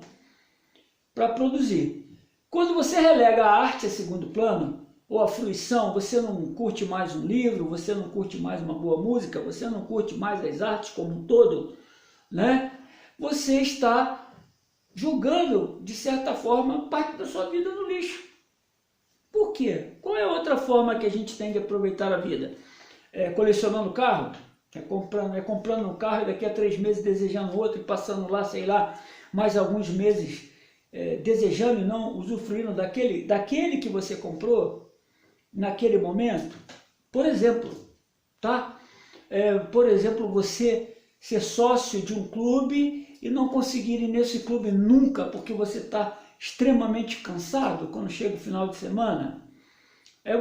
para produzir. Quando você relega a arte a segundo plano, ou a fruição, você não curte mais um livro, você não curte mais uma boa música, você não curte mais as artes como um todo, né? Você está jogando, de certa forma, parte da sua vida no lixo. Por quê? Qual é a outra forma que a gente tem de aproveitar a vida? Colecionando carro? Comprando um carro e daqui a 3 meses desejando outro e passando lá, sei lá, mais alguns meses desejando e não usufruindo daquele que você comprou naquele momento. Por exemplo, tá? Por exemplo, você ser sócio de um clube e não conseguir ir nesse clube nunca, porque você está extremamente cansado quando chega o final de semana.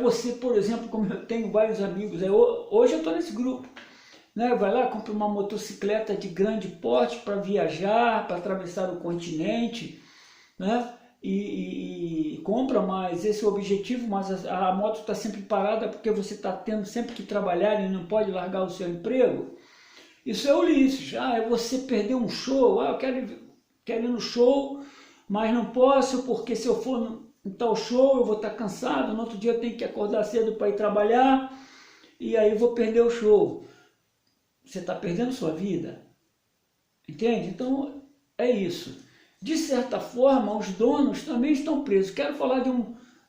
Você, por exemplo, como eu tenho vários amigos, hoje eu estou nesse grupo, né? Vai lá, compra uma motocicleta de grande porte para viajar, para atravessar o continente, né? E compra mais esse é o objetivo, mas a moto está sempre parada porque você está tendo sempre que trabalhar e não pode largar o seu emprego. Isso é Ulisses. É você perder um show. Eu quero ir no show, mas não posso porque se eu for em tal show eu vou estar cansado, no outro dia eu tenho que acordar cedo para ir trabalhar e aí eu vou perder o show. Você está perdendo sua vida, entende? Então é isso. De certa forma, os donos também estão presos. Quero falar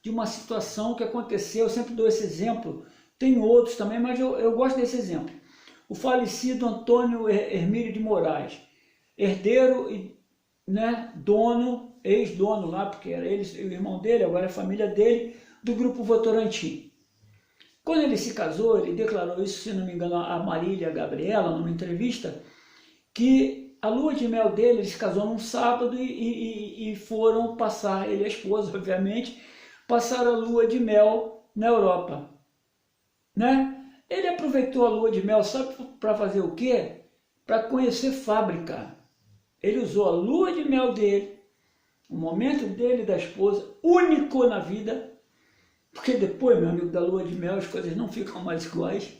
de uma situação que aconteceu, eu sempre dou esse exemplo, tem outros também, mas eu gosto desse exemplo. O falecido Antônio Hermílio de Moraes, herdeiro e, né, dono, ex-dono lá, porque era ele, o irmão dele, agora é a família dele, do Grupo Votorantim. Quando ele se casou, ele declarou isso, se não me engano, a Marília Gabriela, numa entrevista, que a lua de mel dele, ele se casou num sábado e foram passar, ele e a esposa, obviamente, passaram a lua de mel na Europa, né? Ele aproveitou a lua de mel, sabe para fazer o quê? Para conhecer fábrica. Ele usou a lua de mel dele, o momento dele e da esposa, único na vida, porque depois, meu amigo, da lua de mel as coisas não ficam mais iguais,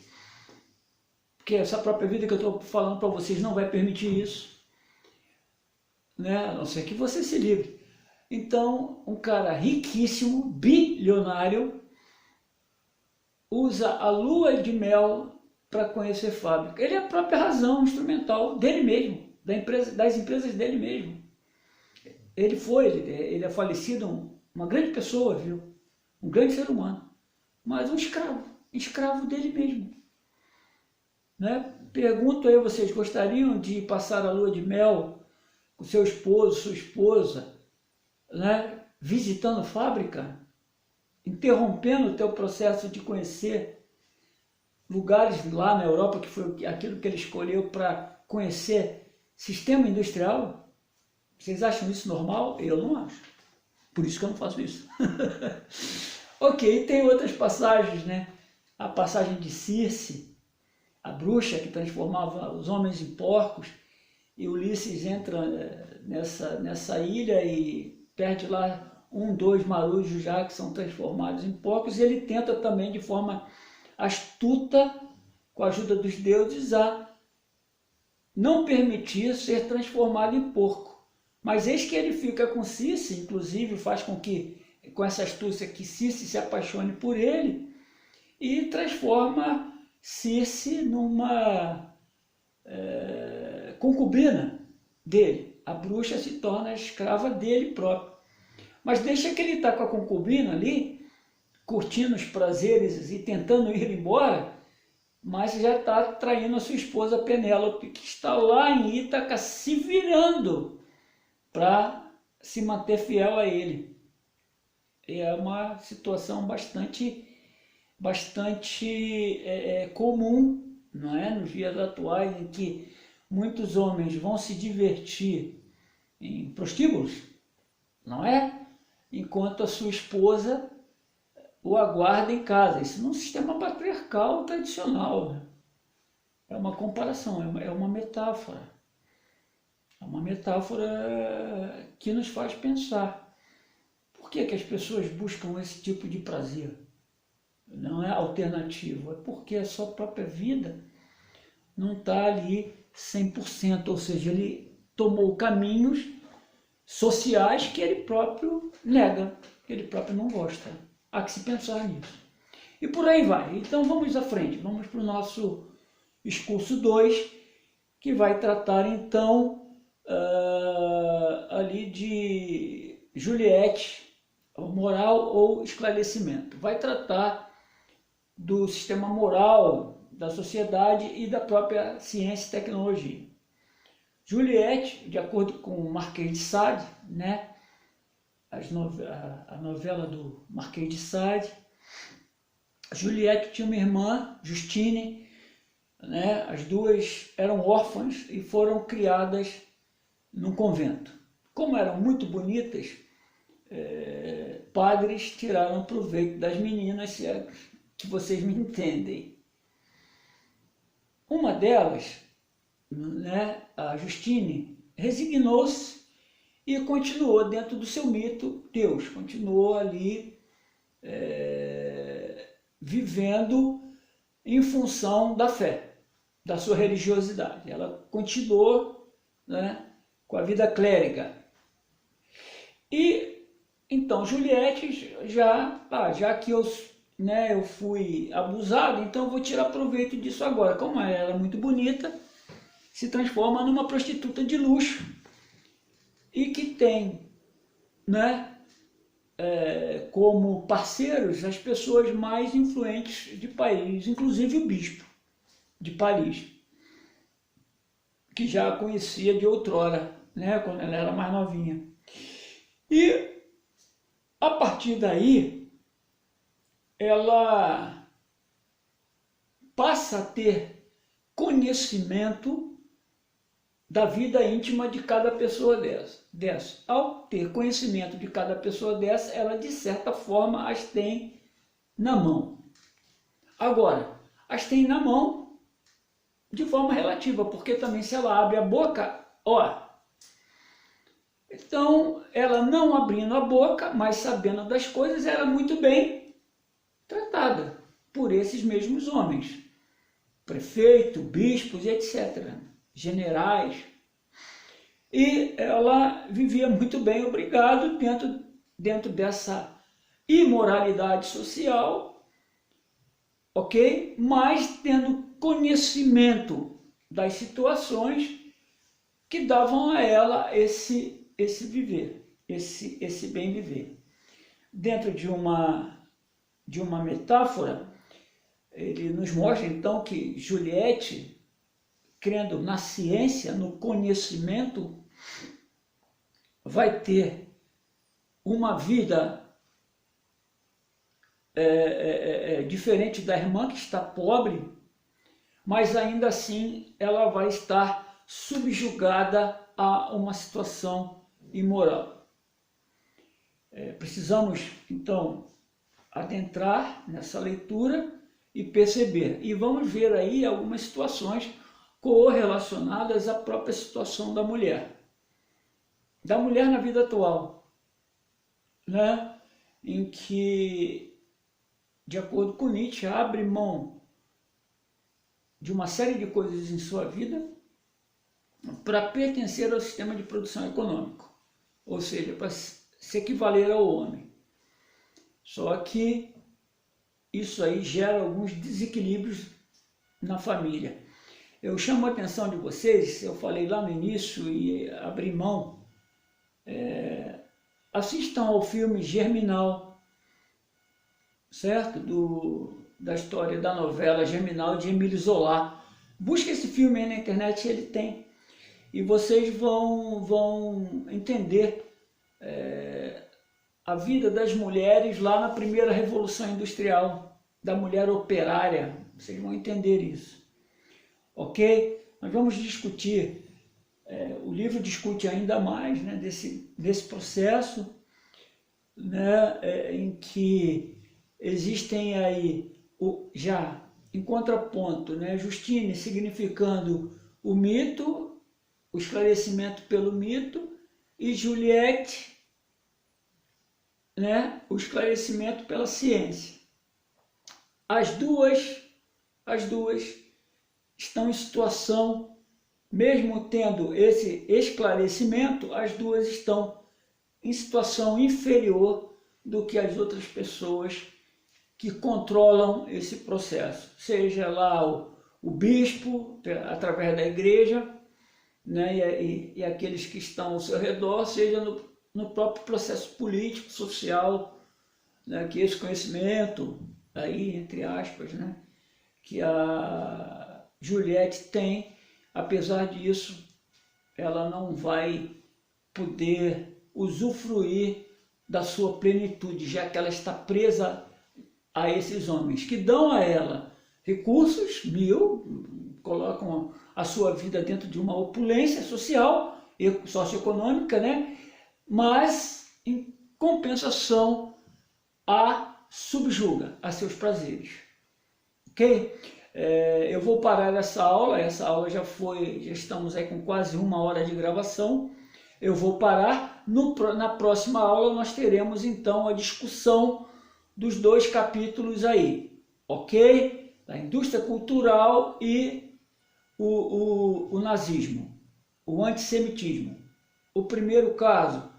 porque essa própria vida que eu estou falando para vocês não vai permitir isso, né? A não ser que você se livre. Então, um cara riquíssimo, bilionário, usa a lua de mel para conhecer fábrica. Ele é a própria razão instrumental dele mesmo, das empresas dele mesmo. Ele é falecido, uma grande pessoa, viu? Um grande ser humano, mas um escravo dele mesmo. Né? Pergunto aí, vocês gostariam de passar a lua de mel com seu esposo, sua esposa, né? Visitando fábrica? Interrompendo o teu processo de conhecer lugares lá na Europa, que foi aquilo que ele escolheu para conhecer sistema industrial? Vocês acham isso normal? Eu não acho. Por isso que eu não faço isso. Ok, tem outras passagens, né? A passagem de Circe, a bruxa que transformava os homens em porcos, e Ulisses entra nessa ilha e perde lá dois marujos já que são transformados em porcos, e ele tenta também de forma astuta, com a ajuda dos deuses, a não permitir ser transformado em porco. Mas eis que ele fica com Circe, inclusive faz com que, com essa astúcia, que Circe se apaixone por ele e transforma Circe numa concubina dele. A bruxa se torna escrava dele próprio. Mas deixa que ele está com a concubina ali, curtindo os prazeres e tentando ir embora, mas já está traindo a sua esposa Penélope, que está lá em Ítaca se virando para se manter fiel a ele. É uma situação bastante comum, não é? Nos dias atuais, em que muitos homens vão se divertir em prostíbulos, não é? Enquanto a sua esposa o aguarda em casa. Isso num sistema patriarcal tradicional, né? É uma comparação, é uma metáfora. É uma metáfora que nos faz pensar. Por que as pessoas buscam esse tipo de prazer? Não é alternativo, é porque a sua própria vida não está ali 100%, ou seja, ele tomou caminhos sociais que ele próprio nega, que ele próprio não gosta. Há que se pensar nisso. E por aí vai. Então vamos à frente, vamos para o nosso discurso 2, que vai tratar então ali de Juliette, moral ou esclarecimento. Vai tratar do sistema moral da sociedade e da própria ciência e tecnologia. Juliette, de acordo com o Marquês de Sade, né, a novela do Marquês de Sade, Juliette tinha uma irmã, Justine, né, as duas eram órfãs e foram criadas num convento. Como eram muito bonitas, padres tiraram proveito das meninas, se é que vocês me entendem. uma delas, né, a Justine, resignou-se e continuou dentro do seu mito Deus, continuou ali vivendo em função da fé, da sua religiosidade. Ela continuou, né, com a vida clériga. E então Juliette já que eu fui abusado, então eu vou tirar proveito disso agora. Como ela era muito bonita, se transforma numa prostituta de luxo e que tem, né, como parceiros as pessoas mais influentes de Paris, inclusive o bispo de Paris, que já a conhecia de outrora, né, quando ela era mais novinha. E a partir daí, ela passa a ter conhecimento da vida íntima de cada pessoa dessa. Ao ter conhecimento de cada pessoa dessa, ela de certa forma as tem na mão. Agora, as tem na mão de forma relativa, porque também se ela abre a boca, então ela não abrindo a boca, mas sabendo das coisas, era muito bem tratada por esses mesmos homens, prefeito, bispos, etc., generais, e ela vivia muito bem, obrigado, dentro dessa imoralidade social, ok? Mas tendo conhecimento das situações que davam a ela esse viver, esse bem viver. Dentro de uma metáfora, ele nos mostra então que Juliette, crendo na ciência, no conhecimento, vai ter uma vida diferente da irmã que está pobre, mas ainda assim ela vai estar subjugada a uma situação imoral. Precisamos então adentrar nessa leitura e perceber, e vamos ver aí algumas situações correlacionadas à própria situação da mulher na vida atual, né? Em que, de acordo com Nietzsche, abre mão de uma série de coisas em sua vida para pertencer ao sistema de produção econômico, ou seja, para se equivaler ao homem. Só que isso aí gera alguns desequilíbrios na família. Eu chamo a atenção de vocês, eu falei lá no início e abri mão, assistam ao filme Germinal, certo? Da história da novela Germinal de Émile Zola. Busque esse filme aí na internet, ele tem. E vocês vão entender a vida das mulheres lá na primeira Revolução Industrial, da mulher operária. Vocês vão entender isso. Ok? Nós vamos discutir, o livro discute ainda mais, né, desse processo, né, em que existem aí, já em contraponto, né, Justine significando o mito, o esclarecimento pelo mito, e Juliette, né, o esclarecimento pela ciência. As duas estão em situação, mesmo tendo esse esclarecimento, as duas estão em situação inferior do que as outras pessoas que controlam esse processo. Seja lá o bispo, através da igreja, né, e aqueles que estão ao seu redor, seja no próprio processo político, social, né, que esse conhecimento, aí, entre aspas, né, que a Juliette tem, apesar disso, ela não vai poder usufruir da sua plenitude, já que ela está presa a esses homens, que dão a ela recursos, colocam a sua vida dentro de uma opulência social e socioeconômica, né? Mas, em compensação, a subjuga a seus prazeres. Ok? Eu vou parar essa aula já estamos aí com quase 1 hora de gravação. Eu vou parar, na próxima aula nós teremos então a discussão dos 2 capítulos aí, ok? Da indústria cultural e o nazismo, o antissemitismo. O primeiro caso,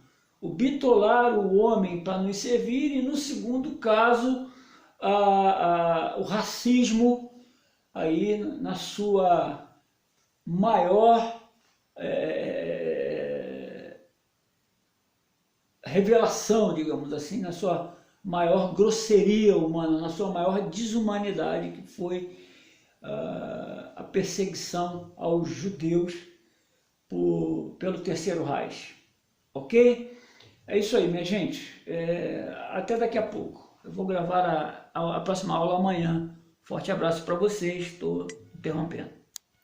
o bitolar o homem para nos servir, e no segundo caso, o racismo aí na sua maior revelação, digamos assim, na sua maior grosseria humana, na sua maior desumanidade, que foi a perseguição aos judeus pelo Terceiro Reich. Ok? É isso aí, minha gente. Até daqui a pouco. Eu vou gravar a próxima aula amanhã. Forte abraço para vocês. Estou interrompendo.